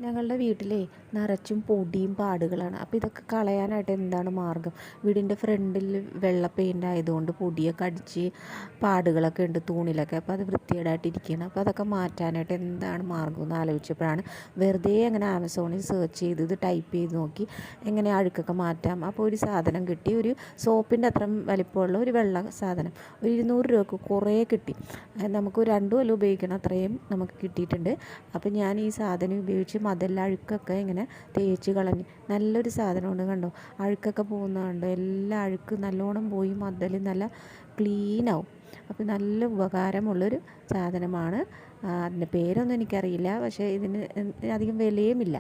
ഞങ്ങളുടെ വീട്ടിലേ നിറച്ചും പൊടിയും പാടുകളാണ്. അപ്പോൾ ഇതൊക്കെ കളയാനായിട്ട് എന്താണ് മാർഗം? വീടിൻ്റെ ഫ്രണ്ടിൽ വെള്ള പെയിൻ്റ് ആയതുകൊണ്ട് പൊടിയൊക്കെ അടിച്ച് പാടുകളൊക്കെ ഉണ്ട് തൂണിലൊക്കെ. അപ്പോൾ അത് വൃത്തികേടായിട്ടിരിക്കുകയാണ്. അപ്പോൾ അതൊക്കെ മാറ്റാനായിട്ട് എന്താണ് മാർഗം എന്ന് ആലോചിച്ചപ്പോഴാണ് വെറുതെ അങ്ങനെ ആമസോണിൽ സെർച്ച് ചെയ്ത് ഇത് ടൈപ്പ് ചെയ്ത് നോക്കി എങ്ങനെ അഴുക്കൊക്കെ മാറ്റാം. അപ്പോൾ ഒരു സാധനം കിട്ടി, ഒരു സോപ്പിൻ്റെ അത്ര വലിപ്പമുള്ള ഒരു വെള്ള സാധനം. ഒരു 200 രൂപക്ക് കുറേ കിട്ടി. നമുക്ക് 2 കൊല്ലം ഉപയോഗിക്കണം അത്രയും നമുക്ക് കിട്ടിയിട്ടുണ്ട്. അപ്പോൾ ഞാൻ ഈ സാധനം ഉപയോഗിച്ച് മതെല്ലാം അഴുക്കൊക്കെ ഇങ്ങനെ തേച്ച് കളഞ്ഞ് നല്ലൊരു സാധനമുണ്ട് കണ്ടോ, അഴുക്കൊക്കെ പോകുന്നത് കണ്ടോ, എല്ലാ അഴുക്ക് നല്ലോണം പോയി മതൽ നല്ല ക്ലീനാവും. അപ്പോൾ നല്ല ഉപകാരമുള്ളൊരു സാധനമാണ്. അതിൻ്റെ പേരൊന്നും എനിക്കറിയില്ല, പക്ഷേ ഇതിന് അധികം വിലയുമില്ല.